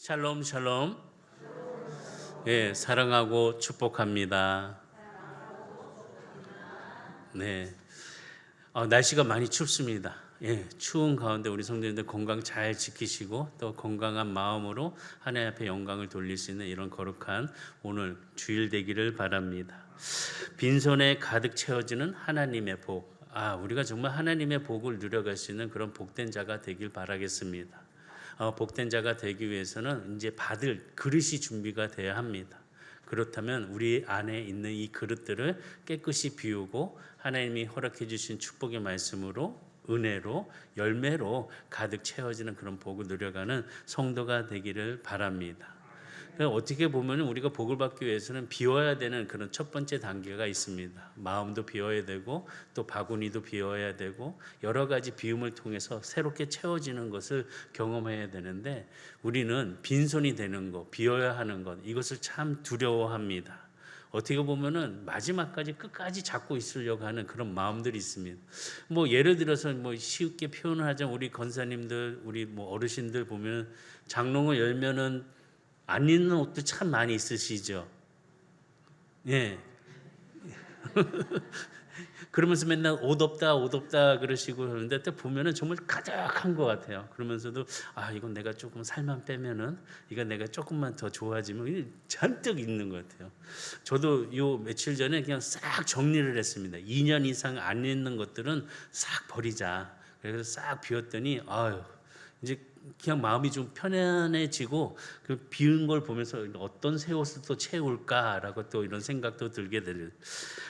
샬롬 샬롬. 예, 사랑하고 축복합니다. 네. 날씨가 많이 춥습니다. 예, 추운 가운데 우리 성도님들 건강 잘 지키시고 또 건강한 마음으로 하나님 앞에 영광을 돌릴 수 있는 이런 거룩한 오늘 주일 되기를 바랍니다. 빈손에 가득 채워지는 하나님의 복. 우리가 정말 하나님의 복을 누려갈 수 있는 그런 복된 자가 되길 바라겠습니다. 복된 자가 되기 위해서는 이제 받을 그릇이 준비가 돼야 합니다. 그렇다면 우리 안에 있는 이 그릇들을 깨끗이 비우고 하나님이 허락해 주신 축복의 말씀으로 은혜로 열매로 가득 채워지는 그런 복을 누려가는 성도가 되기를 바랍니다. 어떻게 보면 우리가 복을 받기 위해서는 비워야 되는 그런 첫 번째 단계가 있습니다. 마음도 비워야 되고 또 바구니도 비워야 되고 여러 가지 비움을 통해서 새롭게 채워지는 것을 경험해야 되는데 우리는 빈손이 되는 것, 비워야 하는 것 이것을 참 두려워합니다. 어떻게 보면은 마지막까지 끝까지 잡고 있으려고 하는 그런 마음들이 있습니다. 예를 들어서 쉽게 표현을 하자면 우리 권사님들, 우리 어르신들 보면 장롱을 열면은 안 입는 옷도 참 많이 있으시죠. 예. 그러면서 맨날 옷 없다 그러시고 그러는데 또 보면은 정말 가득한 것 같아요. 그러면서도 이건 내가 조금 살만 빼면은 이건 내가 조금만 더 좋아지면 잔뜩 있는 것 같아요. 저도 요 며칠 전에 그냥 싹 정리를 했습니다. 2년 이상 안 입는 것들은 싹 버리자. 그래서 싹 비웠더니 이제 그냥 마음이 좀 편안해지고 그 비운 걸 보면서 어떤 새 옷을 또 채울까라고 또 이런 생각도 들게 되는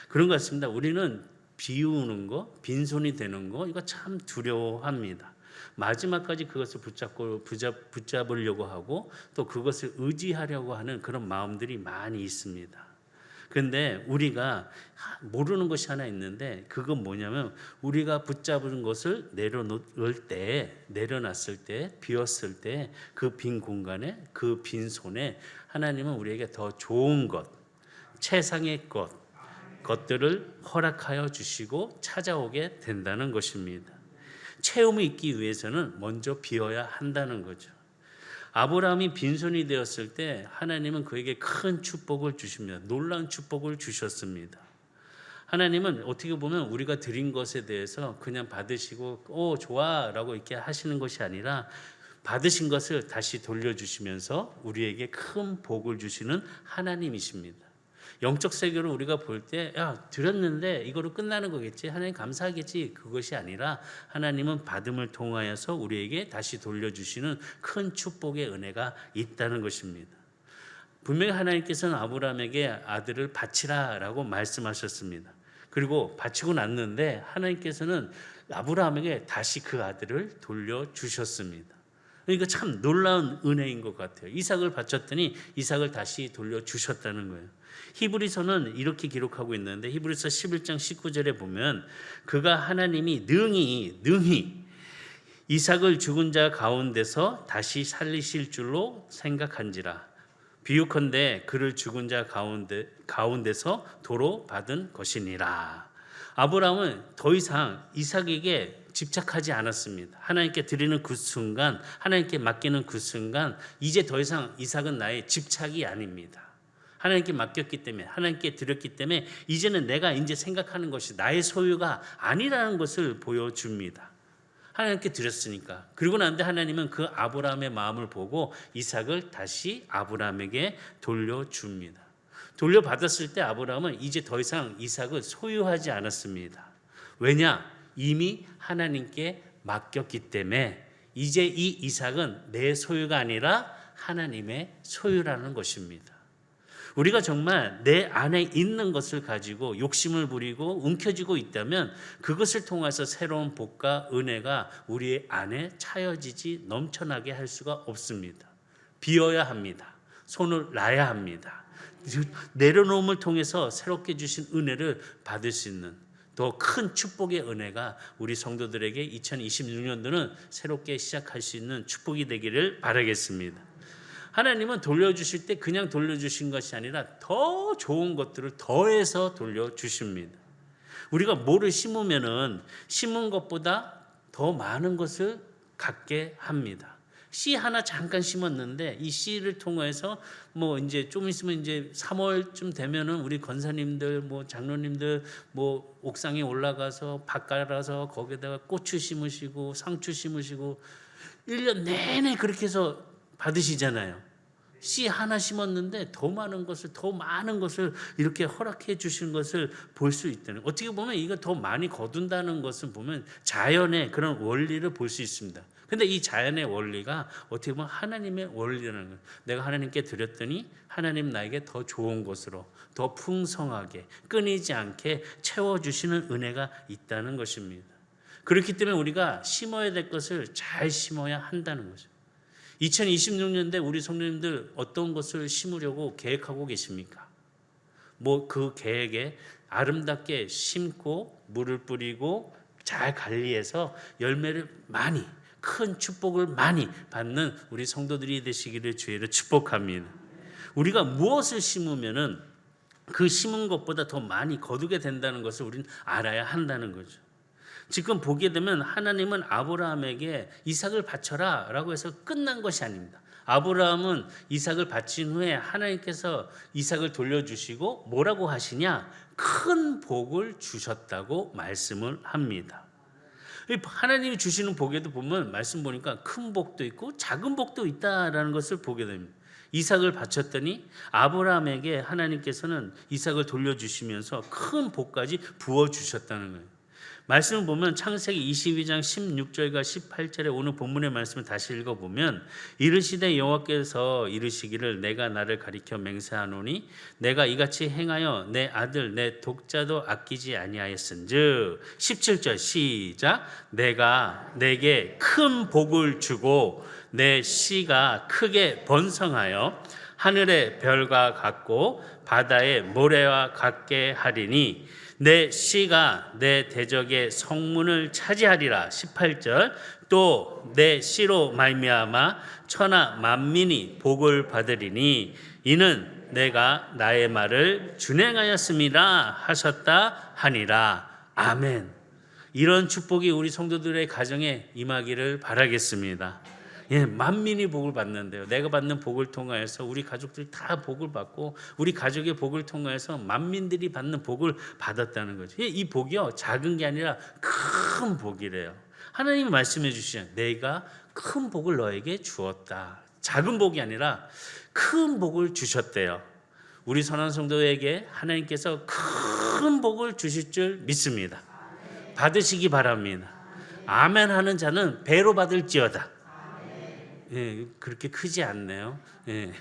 그런 것 같습니다. 우리는 비우는 거, 빈손이 되는 거 이거 참 두려워합니다. 마지막까지 그것을 붙잡으려고 하고 또 그것을 의지하려고 하는 그런 마음들이 많이 있습니다. 그런데 우리가 모르는 것이 하나 있는데 그건 뭐냐면 우리가 붙잡은 것을 내려놨을 때 비웠을 때 그 빈 공간에 그 빈 손에 하나님은 우리에게 더 좋은 것, 최상의 것들을 허락하여 주시고 찾아오게 된다는 것입니다. 채움이 있기 위해서는 먼저 비워야 한다는 거죠. 아브라함이 빈손이 되었을 때 하나님은 그에게 큰 축복을 주십니다. 놀라운 축복을 주셨습니다. 하나님은 어떻게 보면 우리가 드린 것에 대해서 그냥 받으시고 좋아 라고 이렇게 하시는 것이 아니라 받으신 것을 다시 돌려주시면서 우리에게 큰 복을 주시는 하나님이십니다. 영적 세계로 우리가 볼 때 드렸는데 이거로 끝나는 거겠지, 하나님 감사하겠지, 그것이 아니라 하나님은 받음을 통하여서 우리에게 다시 돌려주시는 큰 축복의 은혜가 있다는 것입니다. 분명히 하나님께서는 아브라함에게 아들을 바치라라고 말씀하셨습니다. 그리고 바치고 났는데 하나님께서는 아브라함에게 다시 그 아들을 돌려주셨습니다. 그러니까 참 놀라운 은혜인 것 같아요. 이삭을 바쳤더니 이삭을 다시 돌려주셨다는 거예요. 히브리서는 이렇게 기록하고 있는데 히브리서 11장 19절에 보면 그가 하나님이 능히 이삭을 죽은 자 가운데서 다시 살리실 줄로 생각한지라. 비유컨대 그를 죽은 자 가운데서 도로 받은 것이니라. 아브라함은 더 이상 이삭에게 집착하지 않았습니다. 하나님께 드리는 그 순간, 하나님께 맡기는 그 순간 이제 더 이상 이삭은 나의 집착이 아닙니다. 하나님께 맡겼기 때문에, 하나님께 드렸기 때문에 이제는 내가 이제 생각하는 것이 나의 소유가 아니라는 것을 보여줍니다. 하나님께 드렸으니까. 그리고 난데 하나님은 그 아브라함의 마음을 보고 이삭을 다시 아브라함에게 돌려줍니다. 돌려받았을 때 아브라함은 이제 더 이상 이삭을 소유하지 않았습니다. 왜냐? 이미 하나님께 맡겼기 때문에 이제 이 이삭은 내 소유가 아니라 하나님의 소유라는 것입니다. 우리가 정말 내 안에 있는 것을 가지고 욕심을 부리고 움켜쥐고 있다면 그것을 통해서 새로운 복과 은혜가 우리 안에 차여지지 넘쳐나게 할 수가 없습니다. 비워야 합니다. 손을 놔야 합니다. 내려놓음을 통해서 새롭게 주신 은혜를 받을 수 있는 더 큰 축복의 은혜가 우리 성도들에게 2026년도는 새롭게 시작할 수 있는 축복이 되기를 바라겠습니다. 하나님은 돌려주실 때 그냥 돌려주신 것이 아니라 더 좋은 것들을 더해서 돌려주십니다. 우리가 뭐를 심으면은 심은 것보다 더 많은 것을 갖게 합니다. 씨 하나 잠깐 심었는데 이 씨를 통해서 뭐 이제 좀 있으면 이제 3월쯤 되면은 우리 권사님들 뭐 장로님들 뭐 옥상에 올라가서 밭 갈아서 거기다가 고추 심으시고 상추 심으시고 1년 내내 그렇게 해서 받으시잖아요. 씨 하나 심었는데 더 많은 것을 이렇게 허락해 주신 것을 볼 수 있다는, 어떻게 보면 이거 더 많이 거둔다는 것을 보면 자연의 그런 원리를 볼 수 있습니다. 근데 이 자연의 원리가 어떻게 보면 하나님의 원리라는 거예요. 내가 하나님께 드렸더니 하나님 나에게 더 좋은 것으로 더 풍성하게 끊이지 않게 채워주시는 은혜가 있다는 것입니다. 그렇기 때문에 우리가 심어야 될 것을 잘 심어야 한다는 거죠. 2026년대 우리 성도님들 어떤 것을 심으려고 계획하고 계십니까? 뭐 그 계획에 아름답게 심고 물을 뿌리고 잘 관리해서 열매를 많이, 큰 축복을 많이 받는 우리 성도들이 되시기를 주의로 축복합니다. 우리가 무엇을 심으면은 그 심은 것보다 더 많이 거두게 된다는 것을 우리는 알아야 한다는 거죠. 지금 보게 되면 하나님은 아브라함에게 이삭을 바쳐라 라고 해서 끝난 것이 아닙니다. 아브라함은 이삭을 바친 후에 하나님께서 이삭을 돌려주시고 뭐라고 하시냐? 큰 복을 주셨다고 말씀을 합니다. 하나님이 주시는 복에도 보면 말씀 보니까 큰 복도 있고 작은 복도 있다라는 것을 보게 됩니다. 이삭을 바쳤더니 아브라함에게 하나님께서는 이삭을 돌려주시면서 큰 복까지 부어주셨다는 거예요. 말씀을 보면 창세기 22장 16절과 18절에 오늘 본문의 말씀을 다시 읽어보면 이르시되 여호와께서 이르시기를 내가 나를 가리켜 맹세하노니 내가 이같이 행하여 내 아들 내 독자도 아끼지 아니하였은즉 17절 시작 내가 내게 큰 복을 주고 내 씨가 크게 번성하여 하늘의 별과 같고 바다의 모래와 같게 하리니 내 씨가 내 대적의 성문을 차지하리라. 18절 또 내 씨로 말미암아 천하 만민이 복을 받으리니 이는 내가 나의 말을 준행하였음이라 하셨다 하니라. 아멘. 이런 축복이 우리 성도들의 가정에 임하기를 바라겠습니다. 예, 만민이 복을 받는데요. 내가 받는 복을 통하여서 우리 가족들이 다 복을 받고 우리 가족의 복을 통하여서 만민들이 받는 복을 받았다는 거죠. 이 복이요 작은 게 아니라 큰 복이래요. 하나님이 말씀해 주시죠. 내가 큰 복을 너에게 주었다. 작은 복이 아니라 큰 복을 주셨대요. 우리 선한 성도에게 하나님께서 큰 복을 주실 줄 믿습니다. 받으시기 바랍니다. 아멘 하는 자는 배로 받을지어다. 예, 그렇게 크지 않네요. 예.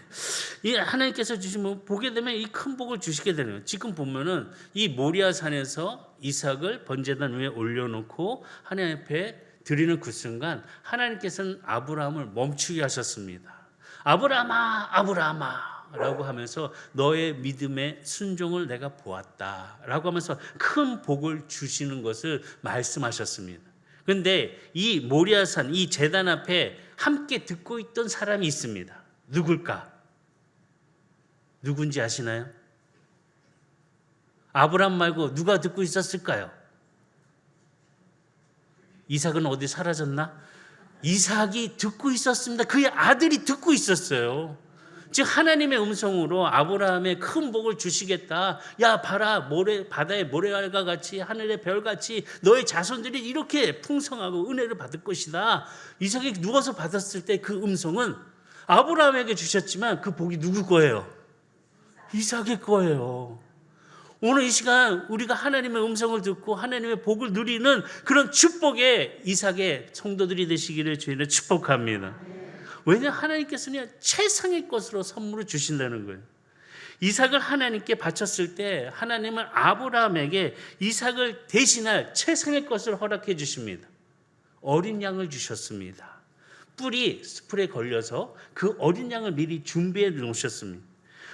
이 하나님께서 주시면 보게 되면 이 큰 복을 주시게 되네요. 지금 보면은 이 모리아 산에서 이삭을 번제단 위에 올려놓고 하나님 앞에 드리는 그 순간 하나님께서는 아브라함을 멈추게 하셨습니다. 아브라함아, 아브라함아 라고 하면서 너의 믿음의 순종을 내가 보았다 라고 하면서 큰 복을 주시는 것을 말씀하셨습니다. 그런데 이 모리아산 이 제단 앞에 함께 듣고 있던 사람이 있습니다. 누굴까? 누군지 아시나요? 아브라함 말고 누가 듣고 있었을까요? 이삭은 어디 사라졌나? 이삭이 듣고 있었습니다. 그의 아들이 듣고 있었어요. 즉 하나님의 음성으로 아브라함의 큰 복을 주시겠다. 야 봐라 바다의 모래알과 같이 하늘의 별같이 너의 자손들이 이렇게 풍성하고 은혜를 받을 것이다. 이삭이 누워서 받았을 때 그 음성은 아브라함에게 주셨지만 그 복이 누구 거예요? 이삭의 거예요. 오늘 이 시간 우리가 하나님의 음성을 듣고 하나님의 복을 누리는 그런 축복의 이삭의 성도들이 되시기를 주님을 축복합니다. 왜냐하면 하나님께서는 최상의 것으로 선물을 주신다는 거예요. 이삭을 하나님께 바쳤을 때 하나님은 아브라함에게 이삭을 대신할 최상의 것을 허락해 주십니다. 어린 양을 주셨습니다. 뿔이 스풀에 걸려서 그 어린 양을 미리 준비해 놓으셨습니다.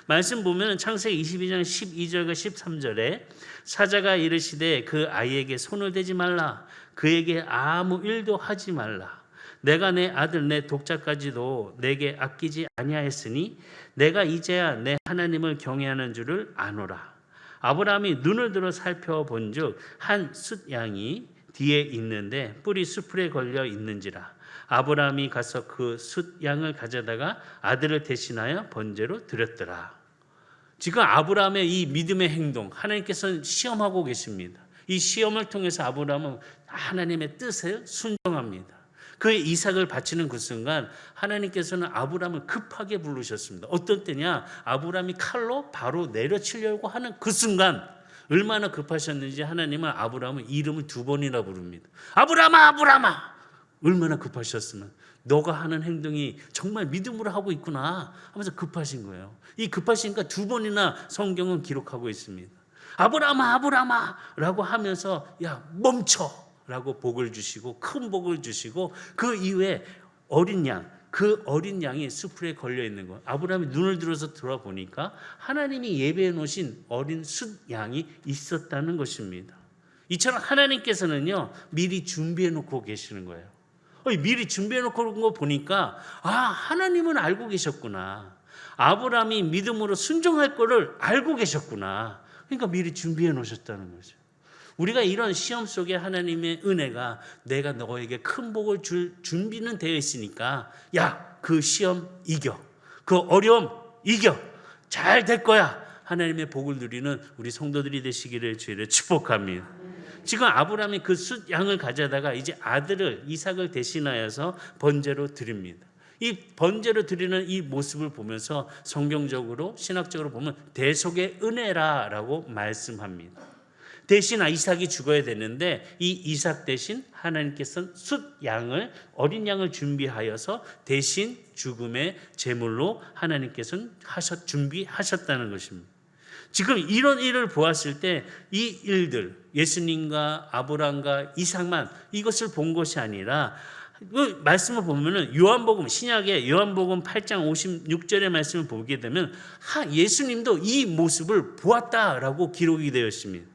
말씀 보면 창세기 22장 12절과 13절에 사자가 이르시되 그 아이에게 손을 대지 말라. 그에게 아무 일도 하지 말라. 내가 내 아들 내 독자까지도 내게 아끼지 아니하였으니 내가 이제야 내 하나님을 경외하는 줄을 아노라. 아브라함이 눈을 들어 살펴본즉 한 숫양이 뒤에 있는데 뿔이 수풀에 걸려 있는지라. 아브라함이 가서 그 숫 양을 가져다가 아들을 대신하여 번제로 드렸더라. 지금 아브라함의 이 믿음의 행동, 하나님께서는 시험하고 계십니다. 이 시험을 통해서 아브라함은 하나님의 뜻에 순종합니다. 그의 이삭을 바치는 그 순간 하나님께서는 아브라함을 급하게 부르셨습니다. 어떤 때냐? 아브라함이 칼로 바로 내려치려고 하는 그 순간 얼마나 급하셨는지 하나님은 아브라함의 이름을 2번이나 부릅니다. 아브라함아, 아브라함아. 얼마나 급하셨으면 너가 하는 행동이 정말 믿음으로 하고 있구나 하면서 급하신 거예요. 이 급하시니까 2번이나 성경은 기록하고 있습니다. 아브라함아, 아브라함아 라고 하면서 야 멈춰 라고 복을 주시고 큰 복을 주시고 그 이후에 어린 양, 그 어린 양이 수풀에 걸려 있는 거. 아브라함이 눈을 들어서 돌아보니까 하나님이 예배해 놓으신 어린 숫 양이 있었다는 것입니다. 이처럼 하나님께서는요 미리 준비해 놓고 계시는 거예요. 미리 준비해 놓고 그런 거 보니까 하나님은 알고 계셨구나. 아브라함이 믿음으로 순종할 거를 알고 계셨구나. 그러니까 미리 준비해 놓으셨다는 거죠. 우리가 이런 시험 속에 하나님의 은혜가 내가 너에게 큰 복을 줄 준비는 되어 있으니까 야, 그 시험 이겨. 그 어려움 이겨. 잘 될 거야. 하나님의 복을 누리는 우리 성도들이 되시기를 주의를 축복합니다. 지금 아브라함이 그 숫 양을 가져다가 이제 아들을 이삭을 대신하여서 번제로 드립니다. 이 번제로 드리는 이 모습을 보면서 성경적으로 신학적으로 보면 대속의 은혜라라고 말씀합니다. 대신 이삭이 죽어야 되는데 이 이삭 대신 하나님께서는 숫 양을 어린 양을 준비하여서 대신 죽음의 제물로 하나님께서는 준비하셨다는 것입니다. 지금 이런 일을 보았을 때 이 일들 예수님과 아브라함과 이삭만 이것을 본 것이 아니라 그 말씀을 보면은 요한복음 신약의 요한복음 8장 56절의 말씀을 보게 되면 예수님도 이 모습을 보았다라고 기록이 되어 있습니다.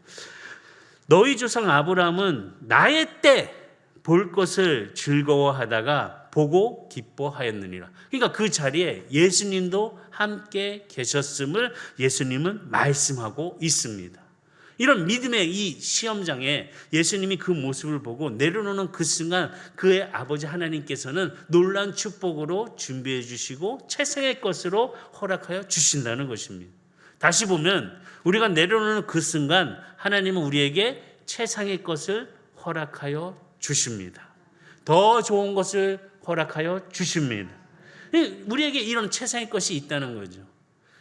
너희 조상 아브라함은 나의 때 볼 것을 즐거워하다가 보고 기뻐하였느니라. 그러니까 그 자리에 예수님도 함께 계셨음을 예수님은 말씀하고 있습니다. 이런 믿음의 이 시험장에 예수님이 그 모습을 보고 내려놓는 그 순간 그의 아버지 하나님께서는 놀라운 축복으로 준비해 주시고 최상의 것으로 허락하여 주신다는 것입니다. 다시 보면 우리가 내려놓는 그 순간 하나님은 우리에게 최상의 것을 허락하여 주십니다. 더 좋은 것을 허락하여 주십니다. 우리에게 이런 최상의 것이 있다는 거죠.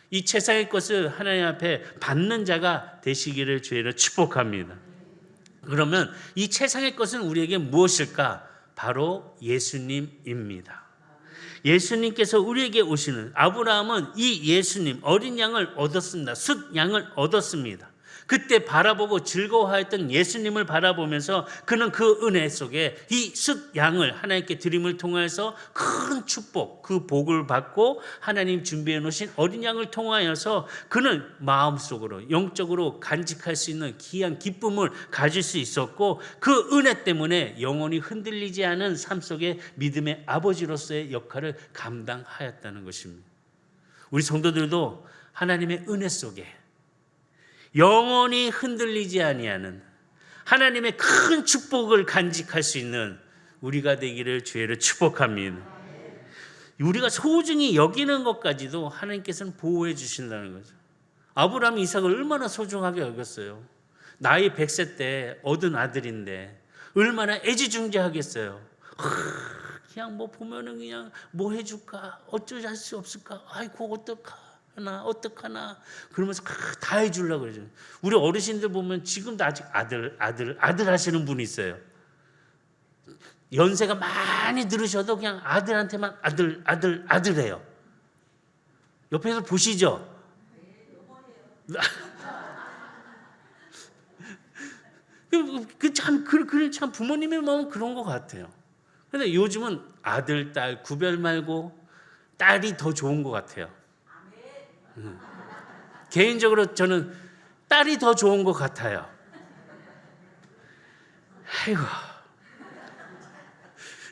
이 최상의 것을 하나님 앞에 받는 자가 되시기를 주의를 축복합니다. 그러면 이 최상의 것은 우리에게 무엇일까? 바로 예수님입니다. 예수님께서 우리에게 오시는 아브라함은 이 예수님 어린 양을 얻었습니다. 숫 양을 얻었습니다. 그때 바라보고 즐거워하였던 예수님을 바라보면서 그는 그 은혜 속에 이 숫 양을 하나님께 드림을 통해서 큰 축복, 그 복을 받고 하나님 준비해 놓으신 어린 양을 통하여서 그는 마음속으로 영적으로 간직할 수 있는 귀한 기쁨을 가질 수 있었고 그 은혜 때문에 영원히 흔들리지 않은 삶 속에 믿음의 아버지로서의 역할을 감당하였다는 것입니다. 우리 성도들도 하나님의 은혜 속에 영원히 흔들리지 아니하는 하나님의 큰 축복을 간직할 수 있는 우리가 되기를 주의를 축복합니다. 우리가 소중히 여기는 것까지도 하나님께서는 보호해 주신다는 거죠. 아브라함이 이삭을 얼마나 소중하게 여겼어요. 나이 100세 때 얻은 아들인데 얼마나 애지중지하겠어요. 그냥 뭐 보면은 그냥 뭐 해줄까 어쩌지 할 수 없을까 아이고 어떡하나 그러면서 다 해주려고 그러죠. 우리 어르신들 보면 지금도 아직 아들 하시는 분이 있어요. 연세가 많이 들으셔도 그냥 아들한테만 아들 해요. 옆에서 보시죠. 참 부모님의 마음은 그런 것 같아요. 근데 요즘은 아들, 딸 구별 말고 딸이 더 좋은 것 같아요. 개인적으로 저는 딸이 더 좋은 것 같아요. 아이고.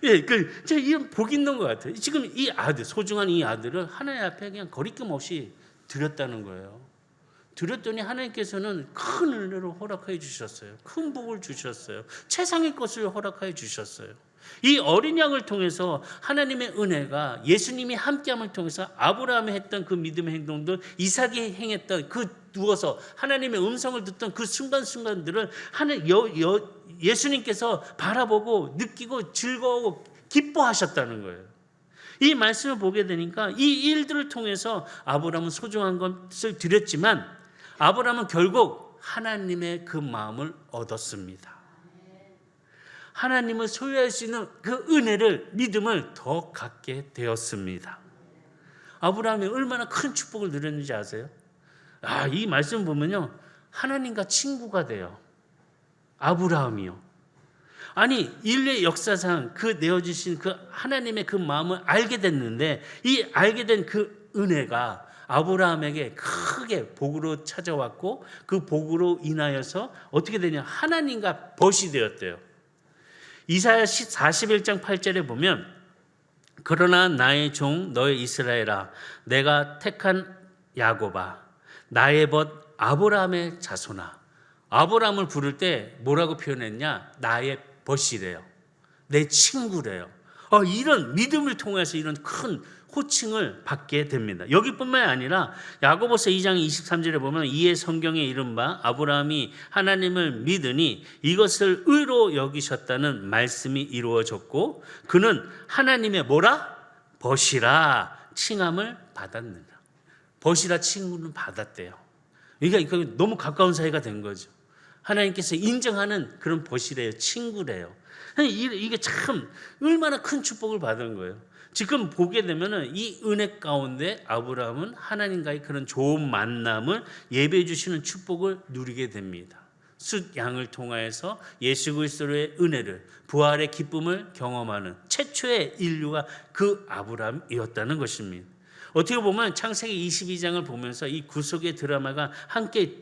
예, 제가 이런 복이 있는 것 같아요. 지금 이 아들, 소중한 이 아들을 하나님 앞에 그냥 거리낌 없이 드렸다는 거예요. 드렸더니 하나님께서는 큰 은혜를 허락해 주셨어요. 큰 복을 주셨어요. 최상의 것을 허락해 주셨어요. 이 어린 양을 통해서 하나님의 은혜가 예수님이 함께함을 통해서 아브라함이 했던 그 믿음의 행동들, 이삭이 행했던 그 누워서 하나님의 음성을 듣던 그 순간순간들을 예수님께서 바라보고 느끼고 즐거워하고 기뻐하셨다는 거예요. 이 말씀을 보게 되니까 이 일들을 통해서 아브라함은 소중한 것을 드렸지만 아브라함은 결국 하나님의 그 마음을 얻었습니다. 하나님을 소유할 수 있는 그 은혜를, 믿음을 더 갖게 되었습니다. 아브라함이 얼마나 큰 축복을 누렸는지 아세요? 이 말씀 보면요, 하나님과 친구가 돼요. 아브라함이요. 아니, 인류 역사상 그 내어주신 그 하나님의 그 마음을 알게 됐는데, 이 알게 된 그 은혜가 아브라함에게 크게 복으로 찾아왔고, 그 복으로 인하여서 어떻게 되냐, 하나님과 벗이 되었대요. 이사야 41장 8절에 보면, 그러나 나의 종 너의 이스라엘아, 내가 택한 야곱아, 나의 벗 아브라함의 자손아. 아브라함을 부를 때 뭐라고 표현했냐? 나의 벗이래요. 내 친구래요. 이런 믿음을 통해서 이런 큰 호칭을 받게 됩니다. 여기뿐만 아니라 야고보서 2장 23절에 보면, 이에 성경에 이른 바 아브라함이 하나님을 믿으니 이것을 의로 여기셨다는 말씀이 이루어졌고, 그는 하나님의 뭐라? 벗이라 칭함을 받았느니라. 벗이라 칭함을 받았대요. 그러니까 너무 가까운 사이가 된 거죠. 하나님께서 인정하는 그런 벗이래요. 친구래요. 이게 참 얼마나 큰 축복을 받은 거예요. 지금 보게 되면은 이 은혜 가운데 아브라함은 하나님과의 그런 좋은 만남을 예배해 주시는 축복을 누리게 됩니다. 숫 양을 통하여서 예수 그리스도의 은혜를, 부활의 기쁨을 경험하는 최초의 인류가 그 아브라함이었다는 것입니다. 어떻게 보면 창세기 22장을 보면서 이 구속의 드라마가 함께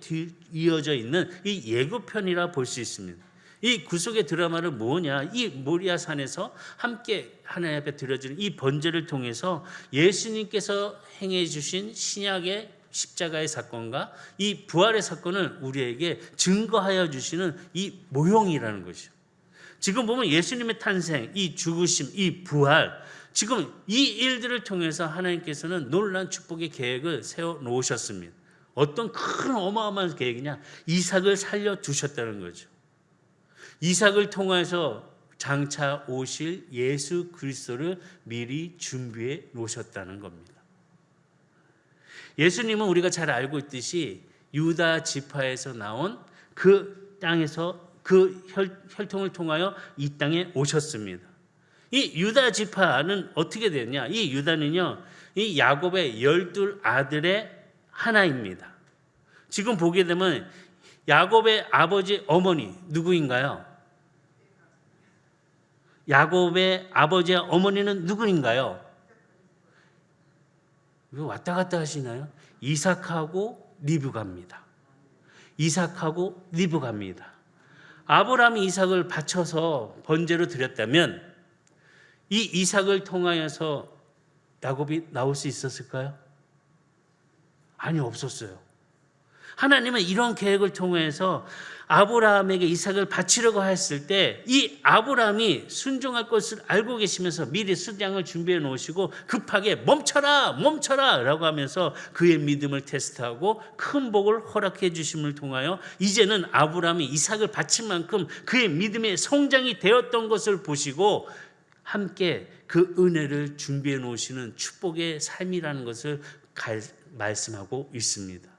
이어져 있는 이 예고편이라 볼 수 있습니다. 이 구속의 드라마는 뭐냐? 이 모리아 산에서 함께 하나님 앞에 드려지는 이 번제를 통해서 예수님께서 행해 주신 신약의 십자가의 사건과 이 부활의 사건을 우리에게 증거하여 주시는 이 모형이라는 것이죠. 지금 보면 예수님의 탄생, 이 죽으심, 이 부활, 지금 이 일들을 통해서 하나님께서는 놀라운 축복의 계획을 세워 놓으셨습니다. 어떤 큰 어마어마한 계획이냐? 이삭을 살려두셨다는 거죠. 이삭을 통해서 장차 오실 예수 그리스도를 미리 준비해 놓으셨다는 겁니다. 예수님은 우리가 잘 알고 있듯이 유다 지파에서 나온 그 땅에서 그 혈통을 통하여 이 땅에 오셨습니다. 이 유다 지파는 어떻게 됐냐? 이 유다는요, 이 야곱의 12 아들의 하나입니다. 지금 보게 되면 야곱의 아버지 어머니 누구인가요? 야곱의 아버지와 어머니는 누구인가요? 이거 왔다 갔다 하시나요? 이삭하고 리브가입니다. 이삭하고 리브가입니다. 아브라함이 이삭을 바쳐서 번제로 드렸다면 이 이삭을 통하여서 야곱이 나올 수 있었을까요? 아니, 없었어요. 하나님은 이런 계획을 통해서 아브라함에게 이삭을 바치려고 했을 때 이 아브라함이 순종할 것을 알고 계시면서 미리 숫양을 준비해 놓으시고 급하게 멈춰라 라고 하면서 그의 믿음을 테스트하고 큰 복을 허락해 주심을 통하여 이제는 아브라함이 이삭을 바칠 만큼 그의 믿음의 성장이 되었던 것을 보시고 함께 그 은혜를 준비해 놓으시는 축복의 삶이라는 것을 말씀하고 있습니다.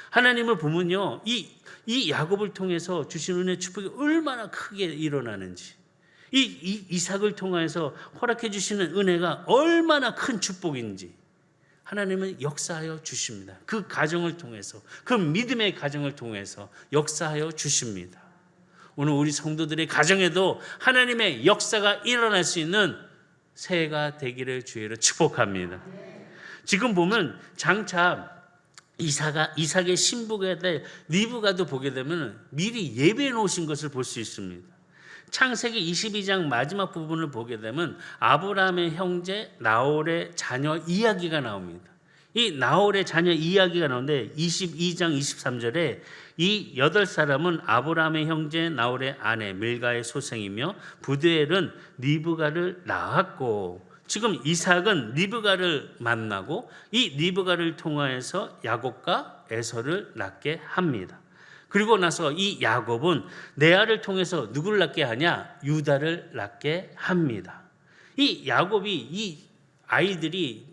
하나님을 보면요, 이 야곱을 통해서 주신 은혜 축복이 얼마나 크게 일어나는지, 이 이삭을 통해서 허락해 주시는 은혜가 얼마나 큰 축복인지 하나님은 역사하여 주십니다. 그 가정을 통해서, 그 믿음의 가정을 통해서 역사하여 주십니다. 오늘 우리 성도들의 가정에도 하나님의 역사가 일어날 수 있는 새해가 되기를 주의로 축복합니다. 지금 보면 장차 이삭의 신부가 될 리브가도 보게 되면 미리 예배해 놓으신 것을 볼 수 있습니다. 창세기 22장 마지막 부분을 보게 되면 아브라함의 형제 나홀의 자녀 이야기가 나옵니다. 이 나홀의 자녀 이야기가 나오는데 22장 23절에 이 8사람은 아브라함의 형제 나홀의 아내 밀가의 소생이며 부두엘은 리브가를 낳았고, 지금 이삭은 리브가를 만나고 이 리브가를 통하여서 야곱과 에서를 낳게 합니다. 그리고 나서 이 야곱은 레아를 통해서 누구를 낳게 하냐? 유다를 낳게 합니다. 이 야곱이 이 아이들이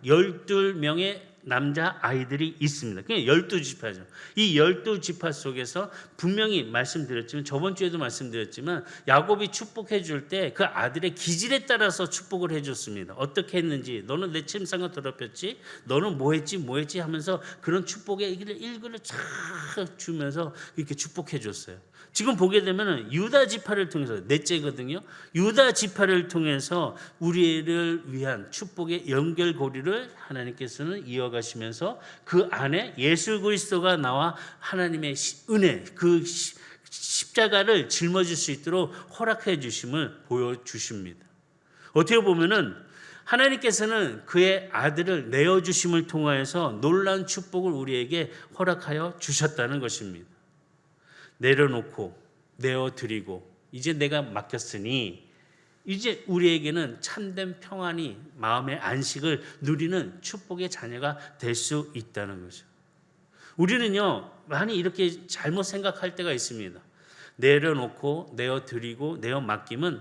12명의 남자 아이들이 있습니다. 그냥 12지파죠. 이 12지파 속에서 분명히 말씀드렸지만, 저번 주에도 말씀드렸지만, 야곱이 축복해 줄 때 그 아들의 기질에 따라서 축복을 해 줬습니다. 어떻게 했는지, 너는 내 침상을 더럽혔지, 너는 뭐 했지 하면서 그런 축복의 일기를 쫙 주면서 이렇게 축복해 줬어요. 지금 보게 되면 유다 지파를 통해서, 넷째거든요. 유다 지파를 통해서 우리를 위한 축복의 연결고리를 하나님께서는 이어가시면서 그 안에 예수 그리스도가 나와 하나님의 은혜, 그 십자가를 짊어질 수 있도록 허락해 주심을 보여주십니다. 어떻게 보면은 하나님께서는 그의 아들을 내어주심을 통하여서 놀라운 축복을 우리에게 허락하여 주셨다는 것입니다. 내려놓고 내어드리고 이제 내가 맡겼으니 이제 우리에게는 참된 평안이, 마음의 안식을 누리는 축복의 자녀가 될 수 있다는 거죠. 우리는요, 많이 이렇게 잘못 생각할 때가 있습니다. 내려놓고 내어드리고 내어 맡김은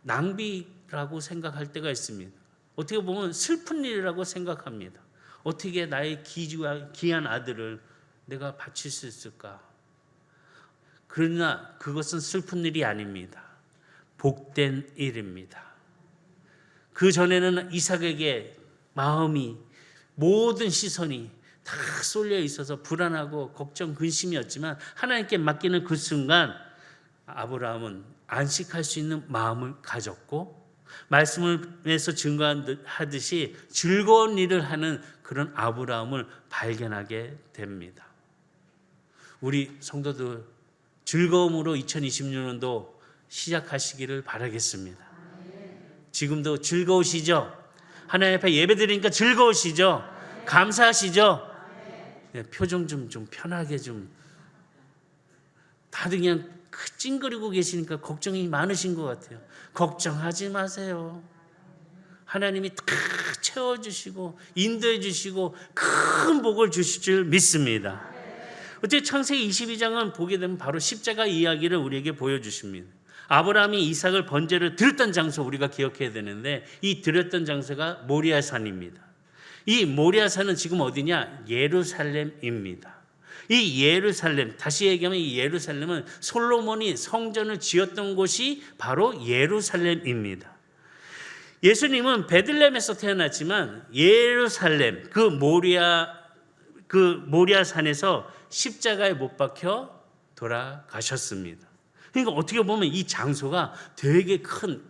낭비라고 생각할 때가 있습니다. 어떻게 보면 슬픈 일이라고 생각합니다. 어떻게 나의 귀한 아들을 내가 바칠 수 있을까? 그러나 그것은 슬픈 일이 아닙니다. 복된 일입니다. 그 전에는 이삭에게 마음이, 모든 시선이 다 쏠려 있어서 불안하고 걱정, 근심이었지만 하나님께 맡기는 그 순간 아브라함은 안식할 수 있는 마음을 가졌고, 말씀에서 증거하듯이 즐거운 일을 하는 그런 아브라함을 발견하게 됩니다. 우리 성도들 즐거움으로 2026년도 시작하시기를 바라겠습니다. 지금도 즐거우시죠? 하나님 앞에 예배드리니까 즐거우시죠? 감사하시죠? 네, 표정 좀 편하게 좀. 다들 그냥 찡그리고 계시니까 걱정이 많으신 것 같아요. 걱정하지 마세요. 하나님이 다 채워주시고 인도해 주시고 큰 복을 주실 줄 믿습니다. 어째 창세기 22장은 보게 되면 바로 십자가 이야기를 우리에게 보여주십니다. 아브라함이 이삭을 번제를 드렸던 장소 우리가 기억해야 되는데, 이 드렸던 장소가 모리아산입니다. 이 모리아산은 지금 어디냐? 예루살렘입니다. 이 예루살렘, 다시 얘기하면 이 예루살렘은 솔로몬이 성전을 지었던 곳이 바로 예루살렘입니다. 예수님은 베들레헴에서 태어났지만 예루살렘, 그 모리아산에서 십자가에 못 박혀 돌아가셨습니다. 그러니까 어떻게 보면 이 장소가 되게 큰,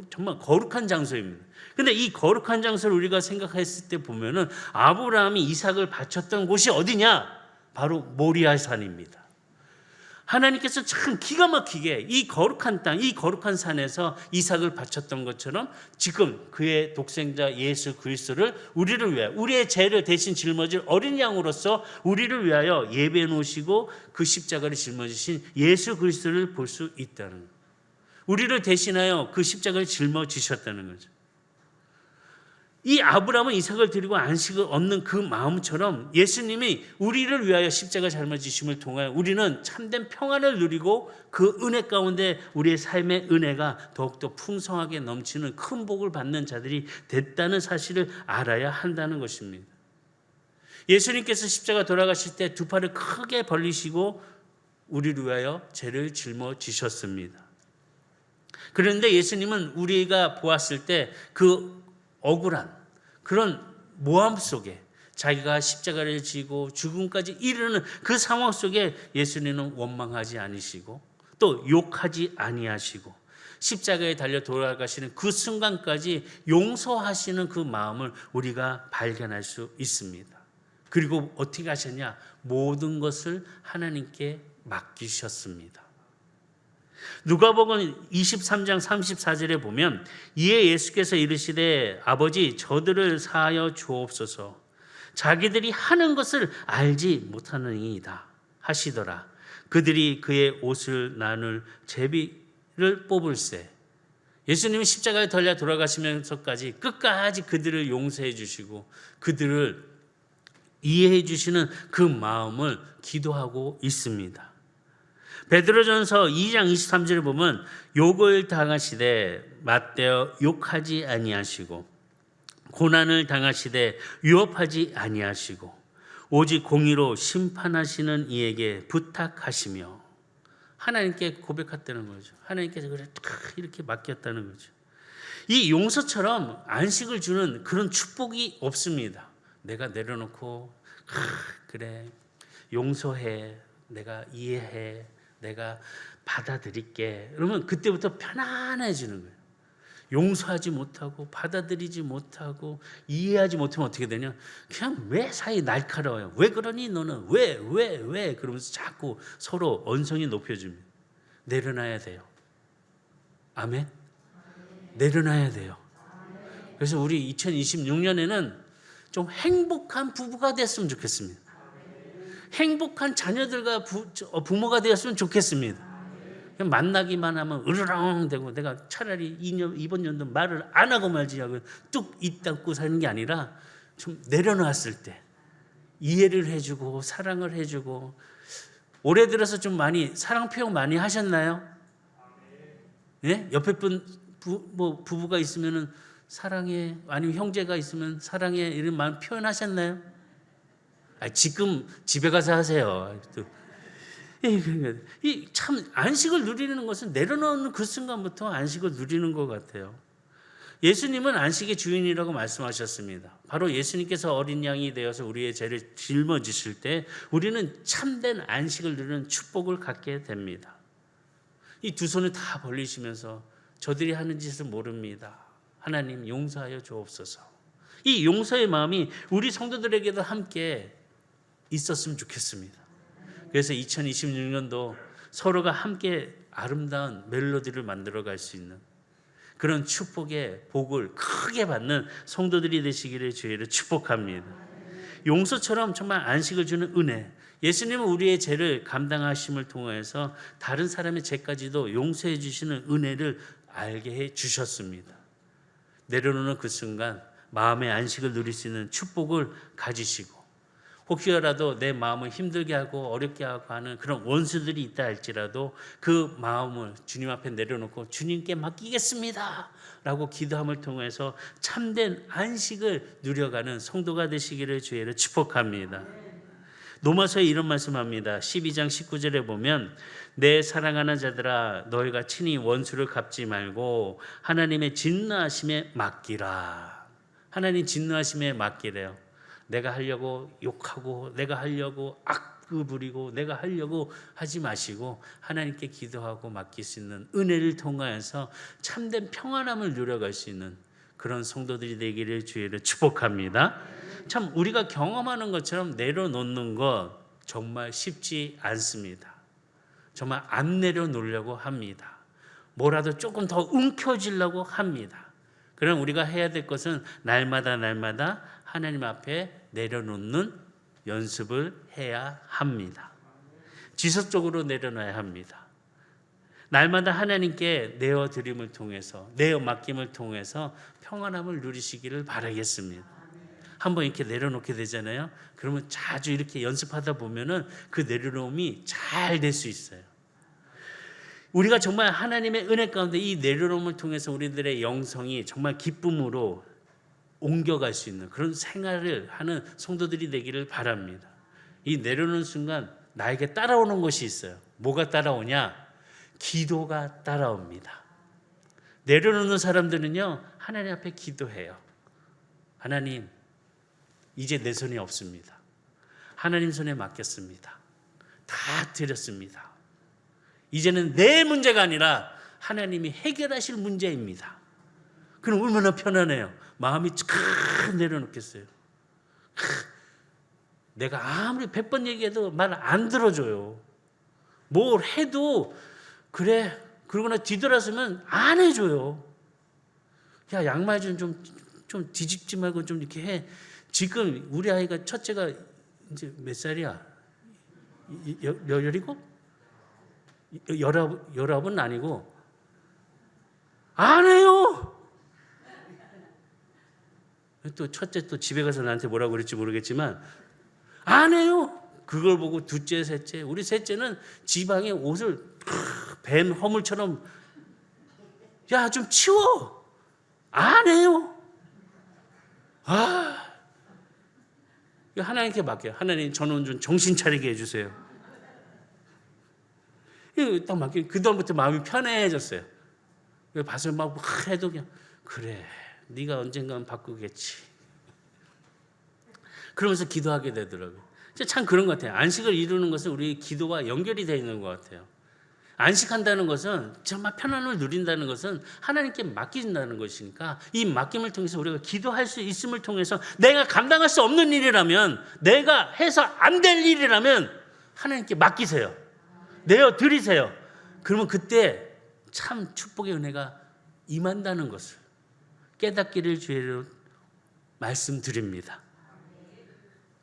정말 거룩한 장소입니다. 근데 이 거룩한 장소를 우리가 생각했을 때 보면은 아브라함이 이삭을 바쳤던 곳이 어디냐? 바로 모리아산입니다. 하나님께서 참 기가 막히게 이 거룩한 땅, 이 거룩한 산에서 이삭을 바쳤던 것처럼 지금 그의 독생자 예수 그리스도를 우리를 위하여, 우리의 죄를 대신 짊어질 어린 양으로서 우리를 위하여 예배해 놓으시고 그 십자가를 짊어지신 예수 그리스도를 볼 수 있다는 거예요. 우리를 대신하여 그 십자가를 짊어지셨다는 거죠. 이 아브라함은 이삭을 드리고 안식을 얻는 그 마음처럼 예수님이 우리를 위하여 십자가 짊어지심을 통하여 우리는 참된 평안을 누리고 그 은혜 가운데 우리의 삶의 은혜가 더욱더 풍성하게 넘치는 큰 복을 받는 자들이 됐다는 사실을 알아야 한다는 것입니다. 예수님께서 십자가 돌아가실 때 두 팔을 크게 벌리시고 우리를 위하여 죄를 짊어지셨습니다. 그런데 예수님은 우리가 보았을 때 그 억울한 그런 모함 속에 자기가 십자가를 지고 죽음까지 이르는 그 상황 속에 예수님은 원망하지 않으시고 또 욕하지 아니하시고 십자가에 달려 돌아가시는 그 순간까지 용서하시는 그 마음을 우리가 발견할 수 있습니다. 그리고 어떻게 하셨냐? 모든 것을 하나님께 맡기셨습니다. 누가복음 23장 34절에 보면 이에 예수께서 이르시되 아버지 저들을 사하여 주옵소서 자기들이 하는 것을 알지 못하느니이다 하시더라. 그들이 그의 옷을 나눌 제비를 뽑을세. 예수님이 십자가에 달려 돌아가시면서까지 끝까지 그들을 용서해 주시고 그들을 이해해 주시는 그 마음을 기도하고 있습니다. 베드로전서 2장 23절을 보면 욕을 당하시되 맞대어 욕하지 아니하시고 고난을 당하시되 위협하지 아니하시고 오직 공의로 심판하시는 이에게 부탁하시며 하나님께 고백했다는 거죠. 하나님께서 그래 이렇게 맡겼다는 거죠. 이 용서처럼 안식을 주는 그런 축복이 없습니다. 내가 내려놓고 그래 용서해, 내가 이해해, 내가 받아들일게. 그러면 그때부터 편안해지는 거예요. 용서하지 못하고 받아들이지 못하고 이해하지 못하면 어떻게 되냐? 그냥 왜 사이 날카로워요? 왜 그러니 너는? 왜? 그러면서 자꾸 서로 언성이 높여집니다. 내려놔야 돼요. 아멘? 내려놔야 돼요. 그래서 우리 2026년에는 좀 행복한 부부가 됐으면 좋겠습니다. 행복한 자녀들과 부모가 되었으면 좋겠습니다. 그냥 만나기만 하면 으르렁 되고 내가 차라리 이번 연도 말을 안 하고 말지 하고 뚝 입닫고 사는 게 아니라 좀 내려놨을 때 이해를 해주고 사랑을 해주고. 올해 들어서 좀 많이 사랑 표현 많이 하셨나요? 예? 옆에 분 부부가 있으면은 사랑해, 아니면 형제가 있으면 사랑해 이런 마음 표현하셨나요? 지금 집에 가서 하세요. 이 참 안식을 누리는 것은 내려놓는 그 순간부터 안식을 누리는 것 같아요. 예수님은 안식의 주인이라고 말씀하셨습니다. 바로 예수님께서 어린 양이 되어서 우리의 죄를 짊어지실 때 우리는 참된 안식을 누리는 축복을 갖게 됩니다. 이 두 손을 다 벌리시면서 저들이 하는 짓을 모릅니다. 하나님 용서하여 주옵소서. 이 용서의 마음이 우리 성도들에게도 함께 있었으면 좋겠습니다. 그래서 2026년도 서로가 함께 아름다운 멜로디를 만들어갈 수 있는 그런 축복의 복을 크게 받는 성도들이 되시기를 주의를 축복합니다. 용서처럼 정말 안식을 주는 은혜. 예수님은 우리의 죄를 감당하심을 통해서 다른 사람의 죄까지도 용서해 주시는 은혜를 알게 해 주셨습니다. 내려놓는 그 순간 마음의 안식을 누릴 수 있는 축복을 가지시고 혹시라도 내 마음을 힘들게 하고 어렵게 하고 하는 그런 원수들이 있다 할지라도 그 마음을 주님 앞에 내려놓고 주님께 맡기겠습니다 라고 기도함을 통해서 참된 안식을 누려가는 성도가 되시기를 주의를 축복합니다. 로마서에 이런 말씀합니다. 12장 19절에 보면 내 사랑하는 자들아 너희가 친히 원수를 갚지 말고 하나님의 진노하심에 맡기라. 하나님 진노하심에 맡기래요. 내가 하려고 욕하고 내가 하려고 악을 부리고 내가 하려고 하지 마시고 하나님께 기도하고 맡길 수 있는 은혜를 통하여서 참된 평안함을 누려갈 수 있는 그런 성도들이 되기를 주의를 축복합니다. 참 우리가 경험하는 것처럼 내려놓는 것 정말 쉽지 않습니다. 정말 안 내려놓으려고 합니다. 뭐라도 조금 더 움켜쥐려고 합니다. 그럼 우리가 해야 될 것은 날마다 하나님 앞에 내려놓는 연습을 해야 합니다. 지속적으로 내려놔야 합니다. 날마다 하나님께 내어드림을 통해서 내어 맡김을 통해서 평안함을 누리시기를 바라겠습니다. 한번 이렇게 내려놓게 되잖아요. 그러면 자주 이렇게 연습하다 보면은 그 내려놓음이 잘 될 수 있어요. 우리가 정말 하나님의 은혜 가운데 이 내려놓음을 통해서 우리들의 영성이 정말 기쁨으로 옮겨갈 수 있는 그런 생활을 하는 성도들이 되기를 바랍니다. 이 내려놓는 순간 나에게 따라오는 것이 있어요. 뭐가 따라오냐? 기도가 따라옵니다. 내려놓는 사람들은요, 하나님 앞에 기도해요. 하나님, 이제 내 손에 없습니다. 하나님 손에 맡겼습니다. 다 드렸습니다. 이제는 내 문제가 아니라 하나님이 해결하실 문제입니다. 그럼 얼마나 편안해요. 마음이 쫙 내려놓겠어요. 내가 아무리 100번 얘기해도 말 안 들어줘요. 뭘 해도 그래 그러거나 뒤돌아서면 안 해줘요. 야 양말 좀 뒤집지 말고 좀 이렇게 해. 지금 우리 아이가 첫째가 이제 몇 살이야? 17? 19은 아니고 안 해요. 또 첫째 또 집에 가서 나한테 뭐라고 그랬지 모르겠지만 안 해요. 그걸 보고 둘째, 셋째, 우리 셋째는 지방에 옷을 뱀 허물처럼 야, 좀 치워. 안 해요. 하나님께 맡겨요. 하나님 저는 좀 정신 차리게 해주세요. 이거 딱 맡기고 그다음부터 마음이 편해졌어요. 봐서 막 해도 그냥 그래, 네가 언젠가는 바꾸겠지. 그러면서 기도하게 되더라고요. 참 그런 것 같아요. 안식을 이루는 것은 우리 기도와 연결이 되어 있는 것 같아요. 안식한다는 것은 정말 편안을 누린다는 것은 하나님께 맡긴다는 것이니까 이 맡김을 통해서 우리가 기도할 수 있음을 통해서 내가 감당할 수 없는 일이라면, 내가 해서 안 될 일이라면 하나님께 맡기세요. 내어드리세요. 그러면 그때 참 축복의 은혜가 임한다는 것을 깨닫기를 주의로 말씀드립니다.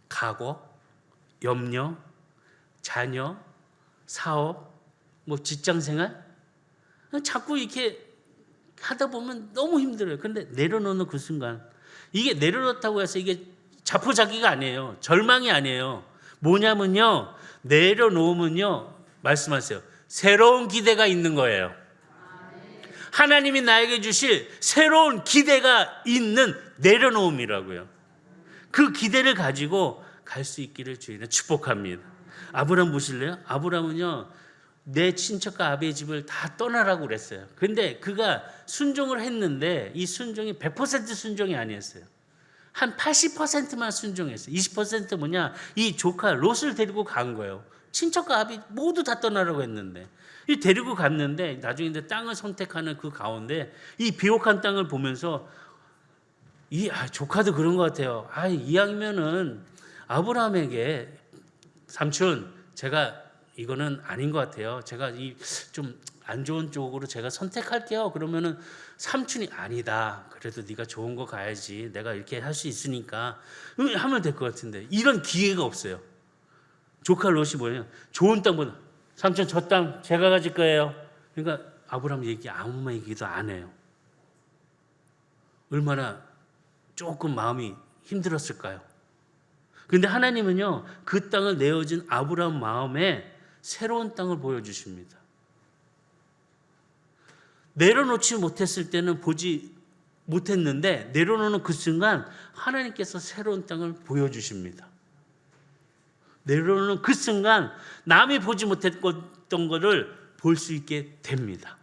각오, 염려, 자녀, 사업, 직장생활 자꾸 이렇게 하다 보면 너무 힘들어요. 그런데 내려놓는 그 순간, 이게 내려놓다고 해서 이게 자포자기가 아니에요. 절망이 아니에요. 뭐냐면요, 내려놓으면요, 말씀하세요, 새로운 기대가 있는 거예요. 하나님이 나에게 주실 새로운 기대가 있는 내려놓음이라고요. 그 기대를 가지고 갈 수 있기를 주님은 축복합니다. 아브라함 보실래요? 아브라함은요, 내 친척과 아비의 집을 다 떠나라고 그랬어요. 근데 그가 순종을 했는데 이 순종이 100% 순종이 아니었어요. 한 80%만 순종했어요. 20% 뭐냐? 이 조카 롯을 데리고 간 거예요. 친척과 아비 모두 다 떠나라고 했는데 이 데리고 갔는데 나중에 이제 땅을 선택하는 그 가운데 이 비옥한 땅을 보면서 조카도 그런 것 같아요. 이왕이면은 아브라함에게 삼촌, 제가 이거는 아닌 것 같아요. 제가 이 좀 안 좋은 쪽으로 제가 선택할게요. 그러면은 삼촌이 아니다. 그래도 네가 좋은 거 가야지. 내가 이렇게 할 수 있으니까 하면 될 것 같은데 이런 기회가 없어요. 조카 롯이 뭐예요? 좋은 땅보다 삼촌 저 땅 제가 가질 거예요. 그러니까 아브라함 아무 얘기도 안 해요. 얼마나 조금 마음이 힘들었을까요? 그런데 하나님은요, 그 땅을 내어준 아브라함 마음에 새로운 땅을 보여주십니다. 내려놓지 못했을 때는 보지 못했는데 내려놓는 그 순간 하나님께서 새로운 땅을 보여주십니다. 내려놓는 그 순간 남이 보지 못했던 것을 볼 수 있게 됩니다.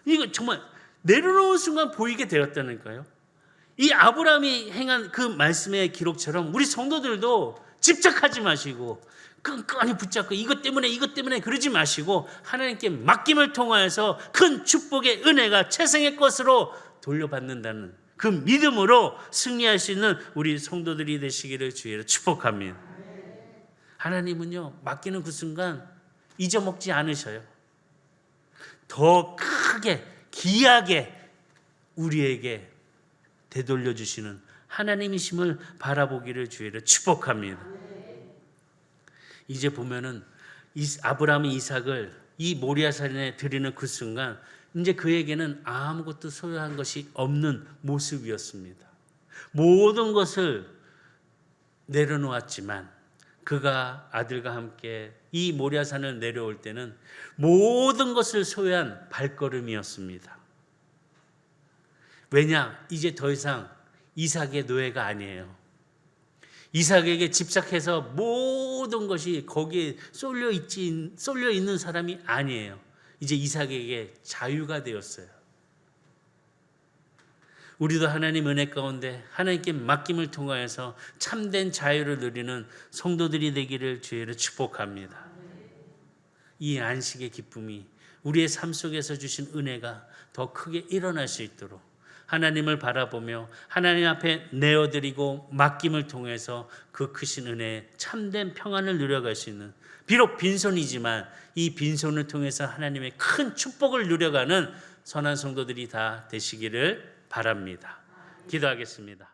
이거 정말 내려놓은 순간 보이게 되었다니까요. 이 아브라함이 행한 그 말씀의 기록처럼 우리 성도들도 집착하지 마시고 끈끈이 붙잡고 이것 때문에 그러지 마시고 하나님께 맡김을 통하여서 큰 축복의 은혜가 최생의 것으로 돌려받는다는 그 믿음으로 승리할 수 있는 우리 성도들이 되시기를 주의로 축복합니다. 하나님은요, 맡기는 그 순간 잊어먹지 않으셔요. 더 크게 귀하게 우리에게 되돌려 주시는 하나님이심을 바라보기를 주의로 축복합니다. 이제 보면은 아브라함이 이삭을 이 모리아산에 드리는 그 순간 이제 그에게는 아무것도 소유한 것이 없는 모습이었습니다. 모든 것을 내려놓았지만 그가 아들과 함께 이 모리아산을 내려올 때는 모든 것을 소유한 발걸음이었습니다. 왜냐? 이제 더 이상 이삭의 노예가 아니에요. 이삭에게 집착해서 모든 것이 거기에 쏠려 있는 사람이 아니에요. 이제 이삭에게 자유가 되었어요. 우리도 하나님 은혜 가운데 하나님께 맡김을 통하여서 참된 자유를 누리는 성도들이 되기를 주의로 축복합니다. 이 안식의 기쁨이 우리의 삶 속에서 주신 은혜가 더 크게 일어날 수 있도록 하나님을 바라보며 하나님 앞에 내어드리고 맡김을 통해서 그 크신 은혜에 참된 평안을 누려갈 수 있는, 비록 빈손이지만 이 빈손을 통해서 하나님의 큰 축복을 누려가는 선한 성도들이 다 되시기를 바랍니다. 기도하겠습니다.